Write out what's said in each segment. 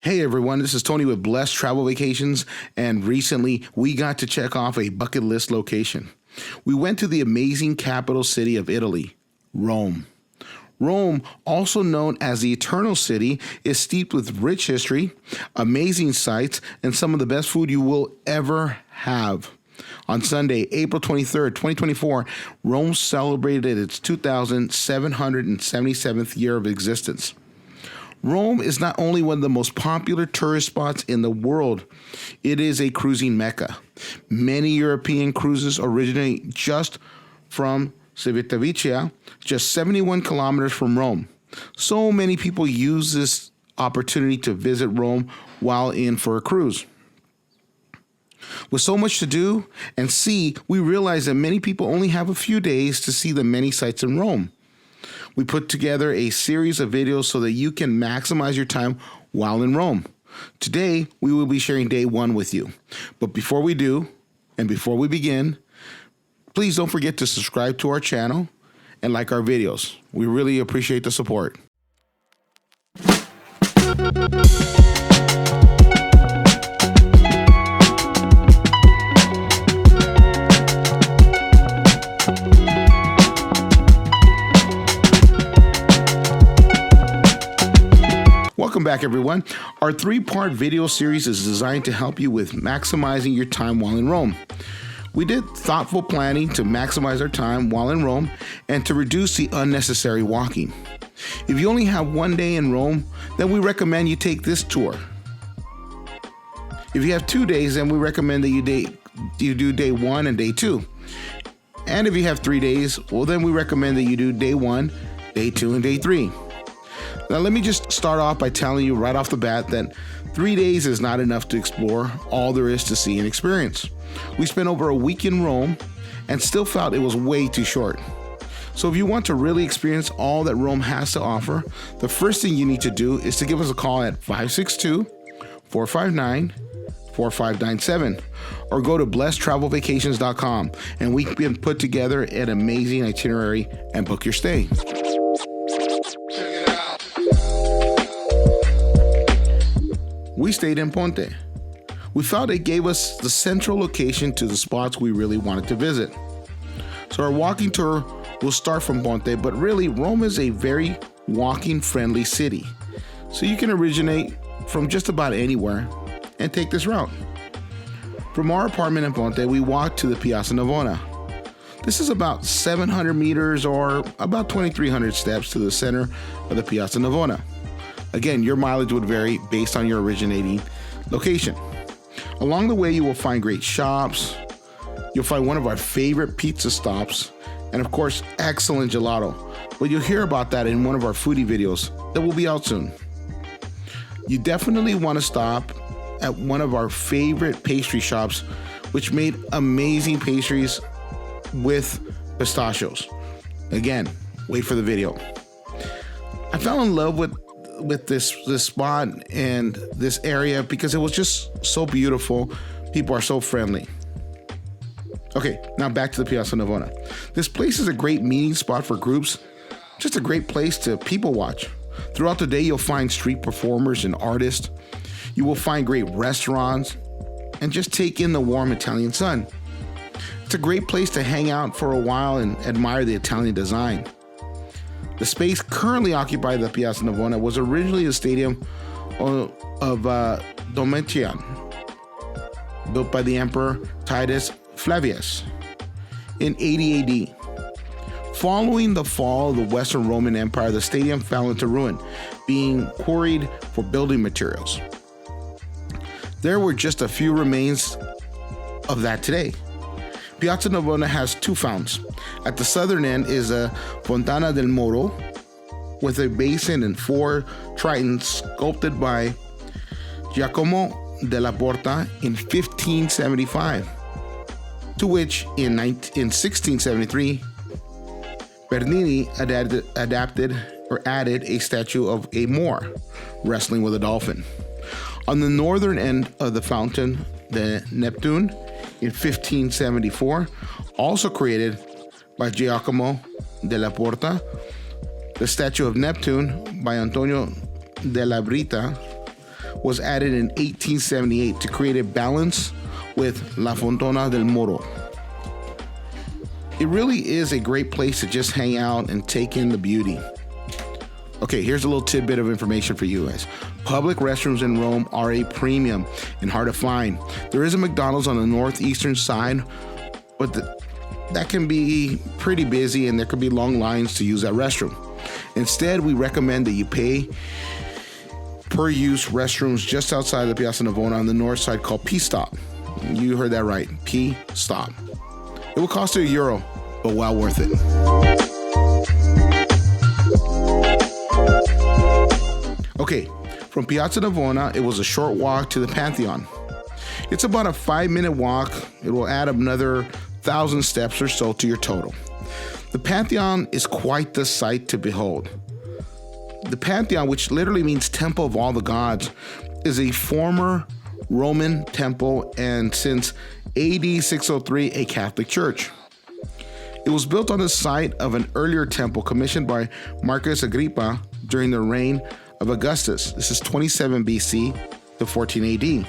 Hey everyone, this is Tony with Blessed Travel Vacations, and recently we got to check off a bucket list location. We went to the amazing capital city of Italy, Rome. Rome, also known as the Eternal City, is steeped with rich history, amazing sights, and some of the best food you will ever have. On Sunday, April 23rd, 2024, Rome celebrated its 2,777th year of existence. Rome is not only one of the most popular tourist spots in the world, it is a cruising mecca. Many European cruises originate just from Civitavecchia, just 71 kilometers from Rome. So many people use this opportunity to visit Rome while in for a cruise. With so much to do and see, we realize that many people only have a few days to see the many sights in Rome. We put together a series of videos so that you can maximize your time while in Rome. Today, we will be sharing day one with you. But before we do, and before we begin, please don't forget to subscribe to our channel and like our videos. We really appreciate the support. Welcome back, everyone. Our three-part video series is designed to help you with maximizing your time while in Rome. We did thoughtful planning to maximize our time while in Rome and to reduce the unnecessary walking. If you only have one day in Rome, then we recommend you take this tour. If you have 2 days, then we recommend that you do day one and day two. And if you have 3 days, well, then we recommend that you do day one, day two, and day three. Now, let me just start off by telling you right off the bat that 3 days is not enough to explore all there is to see and experience. We spent over a week in Rome and still felt it was way too short. So if you want to really experience all that Rome has to offer, the first thing you need to do is to give us a call at 562-459-4597 or go to blessedtravelvacations.com and we can put together an amazing itinerary and book your stay. We stayed in Ponte. We felt it gave us the central location to the spots we really wanted to visit. So our walking tour will start from Ponte, but really Rome is a very walking-friendly city. So you can originate from just about anywhere and take this route. From our apartment in Ponte, we walked to the Piazza Navona. This is about 700 meters or about 2,300 steps to the center of the Piazza Navona. Again, your mileage would vary based on your originating location. Along the way, you will find great shops. You'll find one of our favorite pizza stops, and of course, excellent gelato. But you'll hear about that in one of our foodie videos that will be out soon. You definitely want to stop at one of our favorite pastry shops, which made amazing pastries with pistachios. Again, wait for the video. I fell in love with this spot and this area because it was just so beautiful. People are so friendly. Okay, now back to the Piazza Navona. This place is a great meeting spot for groups, just a great place to people watch. Throughout the day, you'll find street performers and artists. You will find great restaurants and just take in the warm Italian sun. It's a great place to hang out for a while and admire the Italian design. The space currently occupied by the Piazza Navona was originally the stadium of Domitian, built by the Emperor Titus Flavius in 80 AD. Following the fall of the Western Roman Empire, the stadium fell into ruin, being quarried for building materials. There were just a few remains of that today. Piazza Navona has two fountains. At the southern end is a Fontana del Moro with a basin and 4 tritons sculpted by Giacomo della Porta in 1575, to which in 1673, Bernini added a statue of a Moor wrestling with a dolphin. On the northern end of the fountain, the Neptune, in 1574, also created by Giacomo della Porta, the statue of Neptune by Antonio della Brita was added in 1878 to create a balance with La Fontana del Moro. It really is a great place to just hang out and take in the beauty. Okay, here's a little tidbit of information for you guys. Public restrooms in Rome are a premium and hard to find. There is a McDonald's on the northeastern side, but that can be pretty busy and there could be long lines to use that restroom. Instead, we recommend that you pay per use restrooms just outside the Piazza Navona on the north side called P-Stop. You heard that right, P-Stop. It will cost you €1, but well worth it. Okay, from Piazza Navona, it was a short walk to the Pantheon. It's about a 5-minute walk. It will add another 1,000 steps or so to your total. The Pantheon is quite the sight to behold. The Pantheon, which literally means Temple of All the Gods, is a former Roman temple and since AD 603 a Catholic church. It was built on the site of an earlier temple commissioned by Marcus Agrippa during the reign of Augustus. This is 27 BC to 14 AD.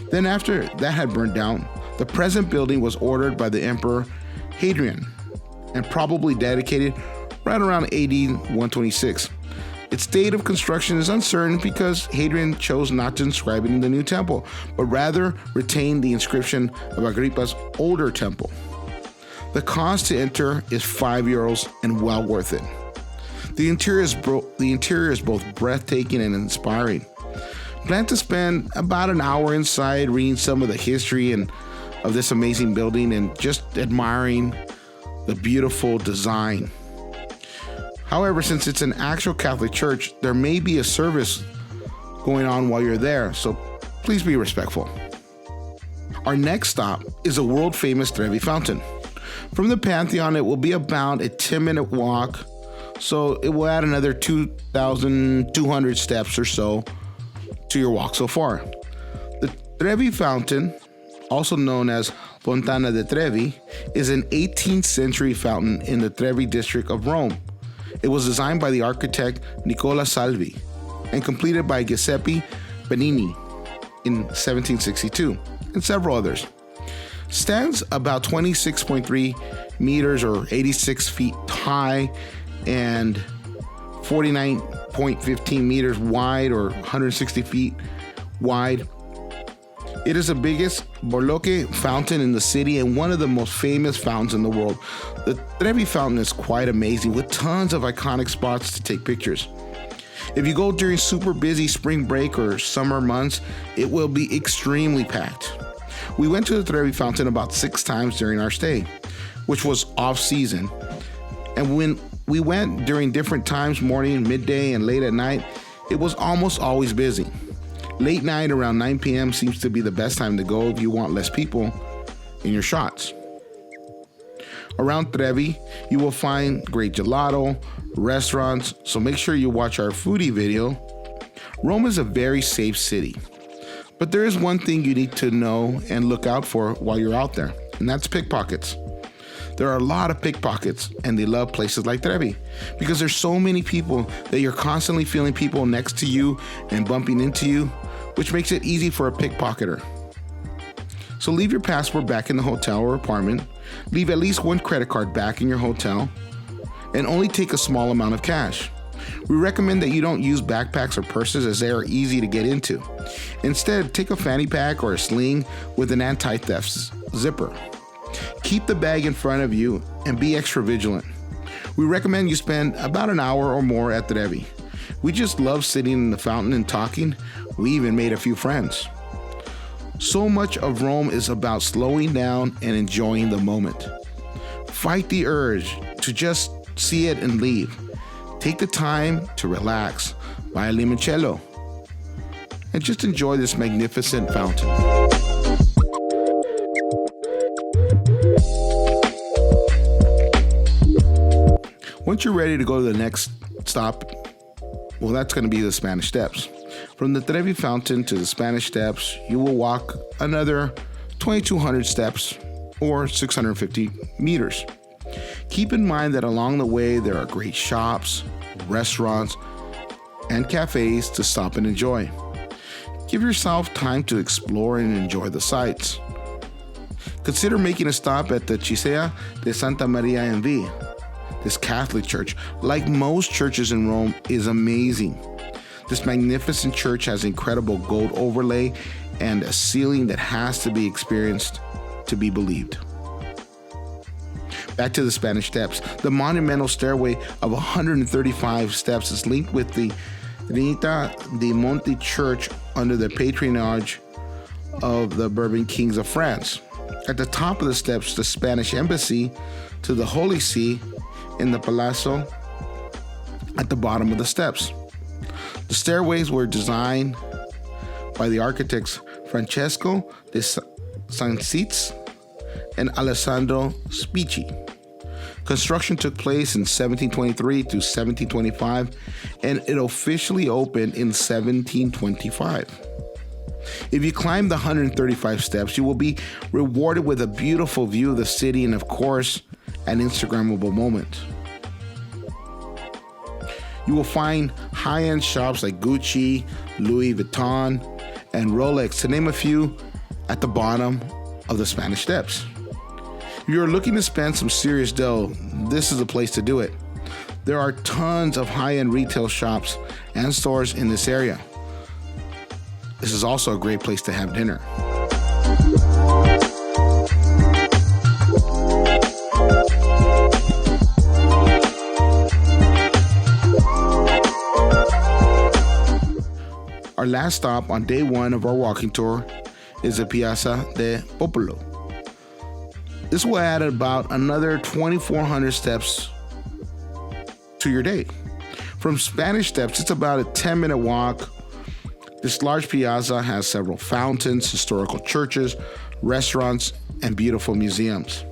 Then after that had burned down, the present building was ordered by the Emperor Hadrian and probably dedicated right around AD 126. Its date of construction is uncertain because Hadrian chose not to inscribe it in the new temple, but rather retained the inscription of Agrippa's older temple. The cost to enter is €5 and well worth it. The interior is both breathtaking and inspiring. Plan to spend about an hour inside reading some of the history of this amazing building and just admiring the beautiful design. However, since it's an actual Catholic church, there may be a service going on while you're there, so please be respectful. Our next stop is a world-famous Trevi fountain. From the Pantheon, it will be about a 10-minute walk, so it will add another 2,200 steps or so to your walk so far. The Trevi fountain, also known as Fontana di Trevi, is an 18th century fountain in the Trevi district of Rome. It was designed by the architect Nicola Salvi and completed by Giuseppe Benini in 1762 and several others. Stands about 26.3 meters or 86 feet high and 49.15 meters wide or 160 feet wide. It is the biggest Borloque fountain in the city and one of the most famous fountains in the world. The Trevi fountain is quite amazing with tons of iconic spots to take pictures. If you go during super busy spring break or summer months, it will be extremely packed. We went to the Trevi fountain about 6 times during our stay, which was off season. And when we went during different times, morning, midday, and late at night, it was almost always busy. Late night around 9 p.m. seems to be the best time to go if you want less people in your shots. Around Trevi, you will find great gelato, restaurants, so make sure you watch our foodie video. Rome is a very safe city, but there is one thing you need to know and look out for while you're out there, and that's pickpockets. There are a lot of pickpockets, and they love places like Trevi because there's so many people that you're constantly feeling people next to you and bumping into you, which makes it easy for a pickpocketer. So leave your passport back in the hotel or apartment, leave at least one credit card back in your hotel, and only take a small amount of cash. We recommend that you don't use backpacks or purses as they are easy to get into. Instead, take a fanny pack or a sling with an anti-theft zipper. Keep the bag in front of you and be extra vigilant. We recommend you spend about an hour or more at Trevi. We just love sitting in the fountain and talking. We even made a few friends. So much of Rome is about slowing down and enjoying the moment. Fight the urge to just see it and leave. Take the time to relax, buy a limoncello, and just enjoy this magnificent fountain. Once you're ready to go to the next stop, well, that's going to be the Spanish Steps. From the Trevi Fountain to the Spanish Steps, you will walk another 2,200 steps or 650 meters. Keep in mind that along the way, there are great shops, restaurants, and cafes to stop and enjoy. Give yourself time to explore and enjoy the sights. Consider making a stop at the Chiesa de Santa Maria in V. This Catholic church, like most churches in Rome, is amazing. This magnificent church has incredible gold overlay and a ceiling that has to be experienced to be believed. Back to the Spanish Steps. The monumental stairway of 135 steps is linked with the Trinità dei Monti Church under the patronage of the Bourbon kings of France. At the top of the steps, the Spanish embassy to the Holy See in the Palazzo at the bottom of the steps. The stairways were designed by the architects Francesco de Sancits and Alessandro Spicci. Construction took place in 1723 to 1725, and it officially opened in 1725. If you climb the 135 steps, you will be rewarded with a beautiful view of the city and, of course, an Instagrammable moment. You will find high-end shops like Gucci, Louis Vuitton, and Rolex, to name a few, at the bottom of the Spanish Steps. If you're looking to spend some serious dough, this is the place to do it. There are tons of high-end retail shops and stores in this area. This is also a great place to have dinner. Our last stop on day one of our walking tour is the Piazza del Popolo. This will add about another 2,400 steps to your day. From Spanish Steps, it's about a 10-minute walk. This large piazza has several fountains, historical churches, restaurants, and beautiful museums.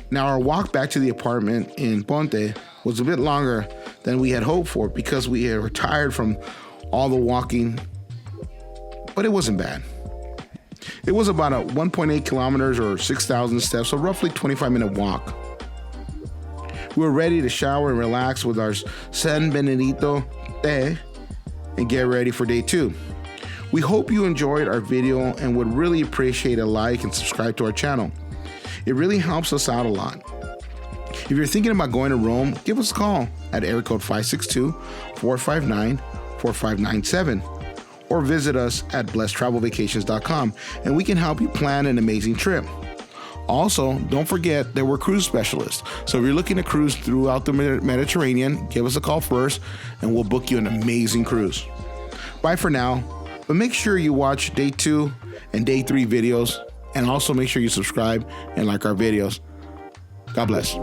Now, our walk back to the apartment in Ponte was a bit longer than we had hoped for because we were tired from all the walking, but it wasn't bad. It was about a 1.8 kilometers or 6,000 steps, so roughly 25-minute walk. We were ready to shower and relax with our San Benedito tea and get ready for day two. We hope you enjoyed our video and would really appreciate a like and subscribe to our channel. It really helps us out a lot. If you're thinking about going to Rome, give us a call at area code 562-459-4597 or visit us at blessedtravelvacations.com and we can help you plan an amazing trip. Also, don't forget that we're cruise specialists. So if you're looking to cruise throughout the Mediterranean, give us a call first and we'll book you an amazing cruise. Bye for now, but make sure you watch day 2 and day 3 videos, and also make sure you subscribe and like our videos. God bless.